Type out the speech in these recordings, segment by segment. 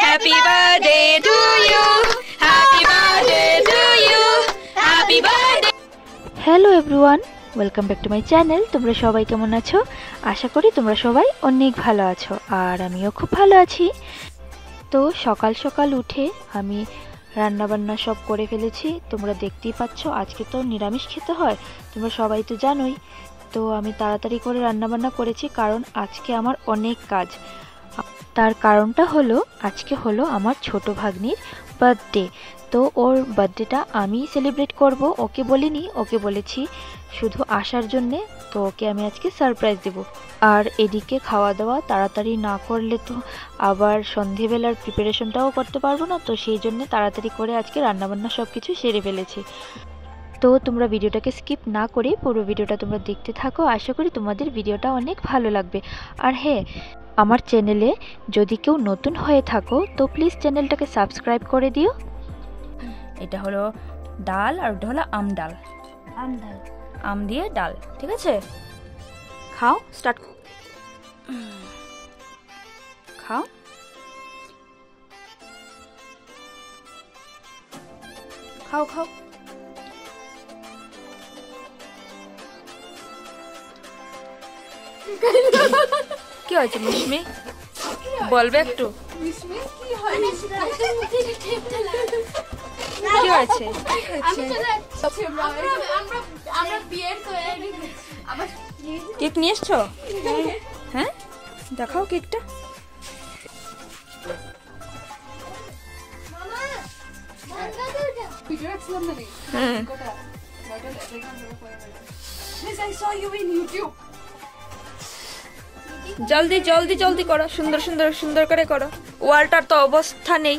Happy birthday to you. Happy birthday to you. Happy birthday. Hello everyone, welcome back to my channel. তোমরা সবাই কেমন আছো? আশা করি তোমরা সবাই অনেক ভালো আছো, আর আমিও খুব ভালো আছি। তো সকাল সকাল উঠে আমি রান্নাবান্না সব করে ফেলেছি। তোমরা দেখতেই পাচ্ছ, আজকে তো নিরামিষ খেতে হয়, তোমরা সবাই তো জানোই। তো আমি তাড়াতাড়ি করে রান্নাবান্না করেছি, কারণ আজকে আমার অনেক কাজ। তার কারণটা হলো, আজকে হলো আমার ছোট ভাগ্নির বার্থডে। তো ওর বার্থডেটা আমি সেলিব্রেট করব। ওকে বলিনি, ওকে বলেছি শুধু আসার জন্যে। তো ওকে আমি আজকে সারপ্রাইজ দেব। আর এদিকে খাওয়া দাওয়া তাড়াতাড়ি না করলে তো আবার সন্ধেবেলার প্রিপারেশনটাও করতে পারবো না। তো সেই জন্যে তাড়াতাড়ি করে আজকে রান্নাবান্না সব কিছু সেরে ফেলেছি। তো তোমরা ভিডিওটাকে স্কিপ না করে পুরো ভিডিওটা তোমরা দেখতে থাকো। আশা করি তোমাদের ভিডিওটা অনেক ভালো লাগবে। আর হ্যাঁ, আমার চ্যানেলে যদি কেউ নতুন হয়ে থাকো তো প্লিজ চ্যানেলটাকে সাবস্ক্রাইব করে দিও। এটা হলো ডাল, আর ওটা হলো আম ডাল। আম দিয়ে ডাল, ঠিক আছে? খাও, স্টার্ট খাও। খাও খাও। কি হয়েছে মিশমি? বলবে একটু কি হয়েছে? কেক নিয়ে এসছো? হ্যাঁ, দেখাও কেকটা। জলদি জলদি জলদি করো, সুন্দর সুন্দর সুন্দর করে করো। ওয়ালটার তো অবস্থা নেই।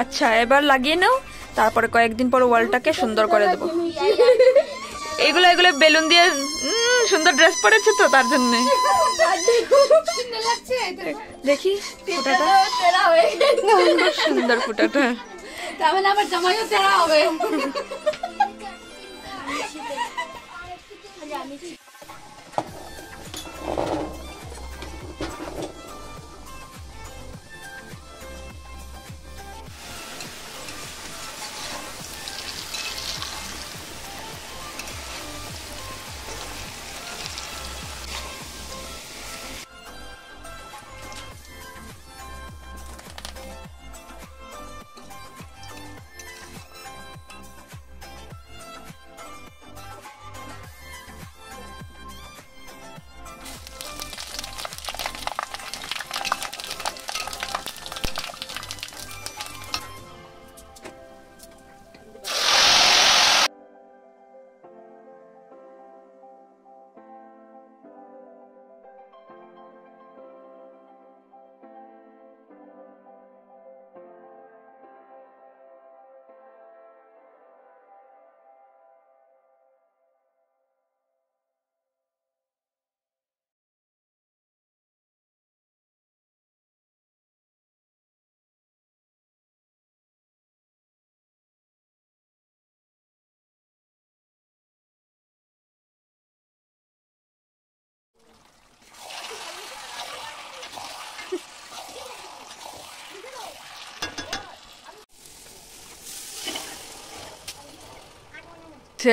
আচ্ছা, এবার লাগিয়ে নাও, তারপরে কয়েকদিন পর ওয়ালটাকে সুন্দর করে দেবো। এগুলো এগুলো বেলুন দিয়ে সুন্দর ড্রেস পরেছে তো, তার জন্য দেখি ফুটাটা সুন্দর, ফুটাটা তাহলে আমার জামাইও তেরা হবে।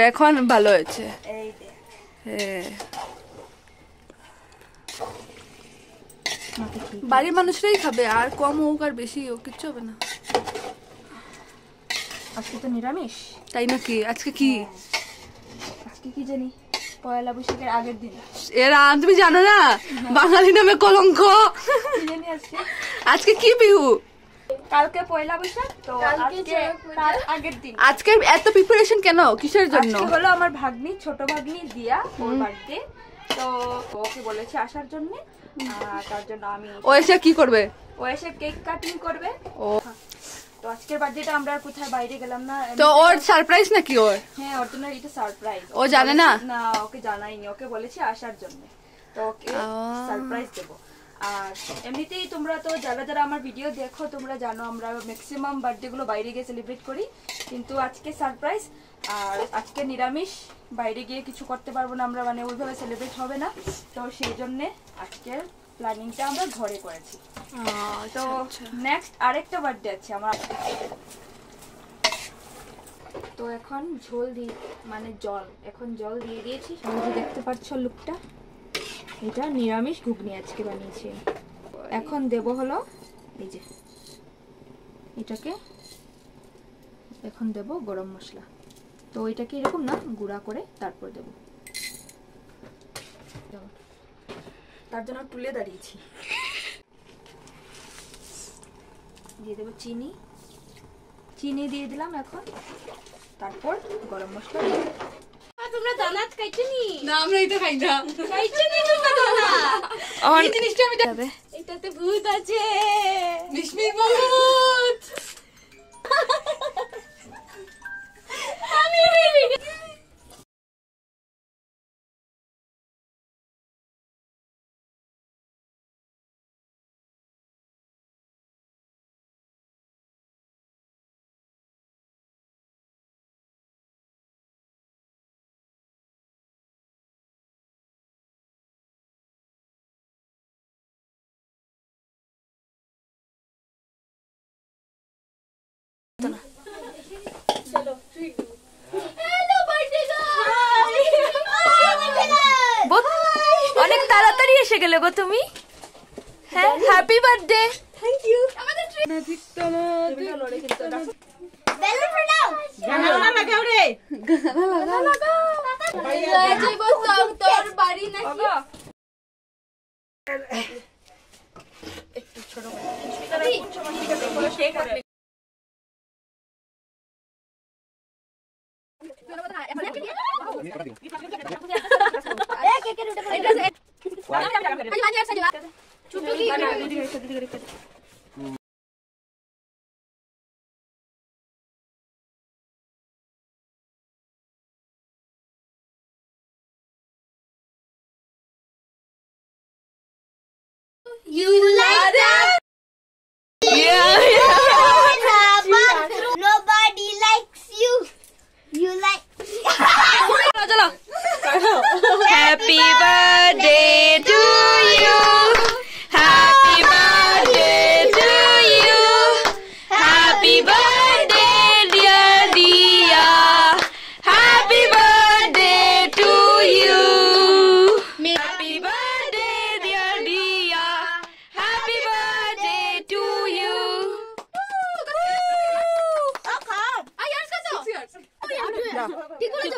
এখন ভালো হয়েছে। বাড়ির মানুষরাই খাবে, আর কম হোক আর বেশি হোক কিচ্ছু হবে না। আজকে তো নিরামিষ, তাই নাকি? আজকে কি? আজকে কি জানি, পয়লা বৈশাখের আগের দিন। এরা তুমি জানো না, বাঙালি নামে কলঙ্ক। আজকে কি বিহু? কালকে পয়লা বৈশাখ, তো আজকে তার আগের দিন। আজকে এত প্রিপারেশন কেন, কিসের জন্য? আজকে হলো আমার ভাগ্নি, ছোট ভাগ্নি দিয়া, ওর বাড়িতে। তো ওকে বলেছে আসার জন্য, তার জন্য আমি। ও এসে কি করবে? ও এসে কেক কাটিং করবে। ও তো আজকের বার্থডেটা আমরা আর কোথায় বাইরে গেলাম না। তো ওর সারপ্রাইজ নাকি ওর? হ্যাঁ, ওর জন্য এটা সারপ্রাইজ। ও জানে না? না, ওকে জানাইনি, ওকে বলেছি আসার জন্য, তো ওকে সারপ্রাইজ দেবো। আর এমনিতেই তোমরা তো যারা যারা আমার ভিডিও দেখো তোমরা জানো আমরা ম্যাক্সিমাম বার্থডেগুলো বাইরে গিয়ে সেলিব্রেট করি, কিন্তু আজকে সারপ্রাইজ আর আজকে নিরামিষ, বাইরে গিয়ে কিছু করতে পারবো না আমরা, মানে ওইভাবে সেলিব্রেট হবে না, তো সেই জন্যে আজকের প্ল্যানিংটা আমরা ঘরে করেছি। তো নেক্সট আরেকটা বার্থডে আছে আমার। তো এখন ঝোল দিয়ে মানে এখন জল দিয়ে দিয়েছি, সবাই দেখতে পাচ্ছ লুকটা। এটা নিরামিষ ঘুগনি আজকে বানিয়েছি। এখন দেব হলো এই যে এটাকে, এখন দেব গরম মশলা। তো এটাকে এরকম না গুঁড়া করে তারপর দেব, তার জন্য তুলে দাঁড়িয়েছি। দিয়ে দেবো চিনি দিয়ে দিলাম এখন, তারপর গরম মশলা দিয়ে দেব। তোমরা দানাত খাইছনি? না আমরা এটা খাই না। খাইছনি তোমরা দানা? এই জিনিসটা আমি যাবে এটাতে ভূত আছে। বিস্মিক ভূত। আমি অনেক তাড়াতাড়ি এসে গেলে গো তুমি। হ্যাঁ, হ্যাপি বার্থডে। Thank you. আমাদের গানা লাগাও রে, গানা লাগাও। তোর বাড়ি নাকি? একটু ছোট You like that? Yeah. But nobody likes you. You like. চলো happy birthday to you, happy birthday to you, happy birthday dear Diya, happy birthday to you, happy birthday dear Diya, happy birthday to you.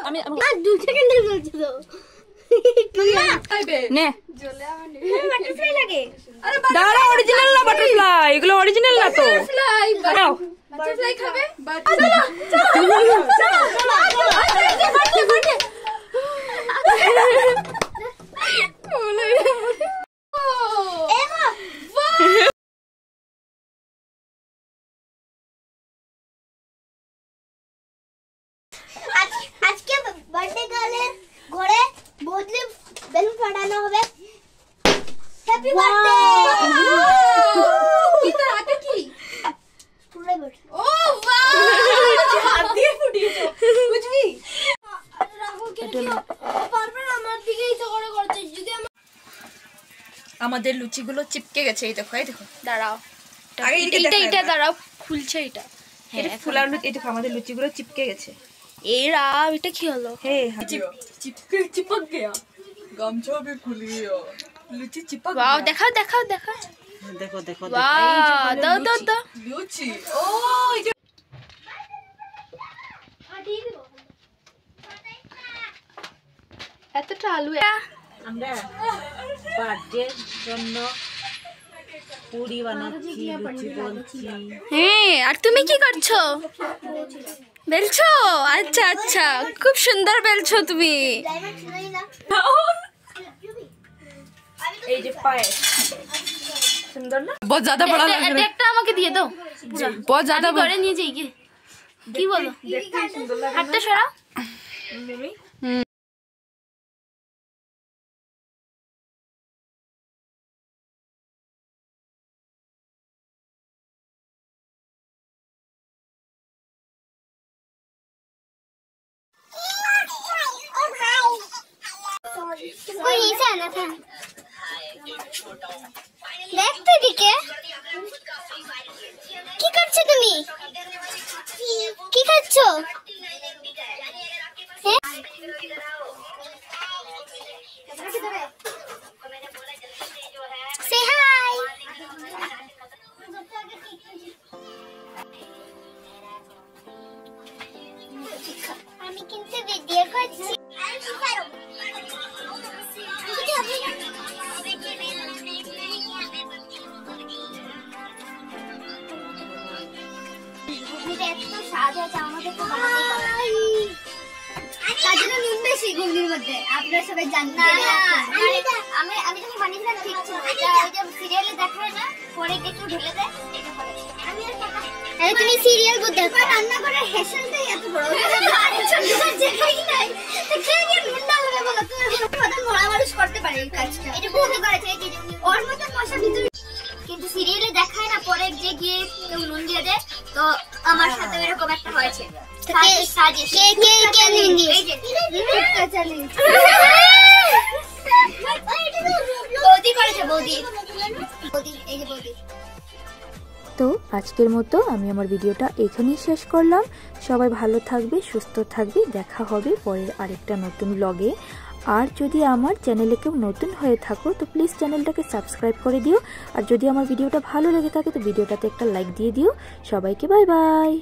আমি না 2 সেকেন্ডের বলছি তো। নে butterfly লাগে। দাঁড়া, original না বাটারফ্লাই, এগুলো অরিজিনাল না তো। দাঁড়াও, বাটারফ্লাই খাবে? আজকে বার্থডে গার্লের ঘরে বদলে বেলুন ফাটানো হবে। Happy birthday. কি তোর হাতে কি? ও বাহ! হাত দিয়ে ফুটিয়েছো। বুঝবি? পারবে না আমার দিকেই তো করে করতে যদি আমাদের লুচিগুলো চিপকে গেছে, এই দেখো, এই দেখো। দাঁড়াও। আগে এটা দাঁড়াও, খুলছে এটা। এটা ফুলার লুচি, এই দেখো আমাদের লুচিগুলো চিপকে গেছে। এই রাম, এটা কি হলো? হে चिपक गया। गमछा भी खुल गया। লুচি চিপক वाओ, দেখাও। देखो देखो वाह, দাও। लूची। ओ এতটা আলু। আমরা বার্থডের জন্য পুরি বানাচ্ছি, লুচি বলছি। হ্যাঁ, আর তুমি কি করছো? বেলছো? আচ্ছা, খুব সুন্দর বেলছো তুমি। ডায়মন্ড নাই না। এই যে পায়ে সুন্দর না? बहुत ज्यादा बड़ा लग रहा है। একটা আমাকে দিয়ে দাও। बहुत ज्यादा আমি করে নিয়ে যাই কি? কি বলো? দেখতে সুন্দর লাগে। হাতটা সরাও। মিমি वहीं से आना था। देख तो दिखे কি করছো তুমি? কি খাচ্ছো? Say hi. আমি কিন্তু ভিডিও করছি। আপনারা সবাই জানেন আমি যখন বানিয়েছিলাম ঠিক ছিল এটা ওই যে সিরিয়ালে দেখায় না পরে একটু ঢেলে দেয় এটা আরে তুমি সিরিয়াল গো দেখো রান্না করে হেসেলটাই এত বড় যেখাই নাই তো কে কে নুনটা হবে বলো তুমি প্রধান মরা মানুষ করতে পারে এই কাজটা এটা বলতে করেছে এই যে ওর মতো মশা ভিতরে কিন্তু সিরিয়ালে দেখায় না পরে যে গিয়ে কেউ নুন দিয়ে দেয় তো আমার সাথে এরকম একটা হয়েছে কে নুন দিয়ে এই যে চ্যালেঞ্জ বৌদি করেছে বৌদি এই যে বৌদি। তো আজকের মতো আমি আমার ভিডিওটা এখানেই শেষ করলাম। সবাই ভালো থাকবে, সুস্থ থাকবে, দেখা হবে পরের আরেকটা নতুন ব্লগে। আর যদি আমার চ্যানেলে কেউ নতুন হয়ে থাকো তো প্লিজ চ্যানেলটাকে সাবস্ক্রাইব করে দিও। আর যদি আমার ভিডিওটা ভালো লেগে থাকে তো ভিডিওটাতে একটা লাইক দিয়ে দিও। সবাইকে বাই বাই।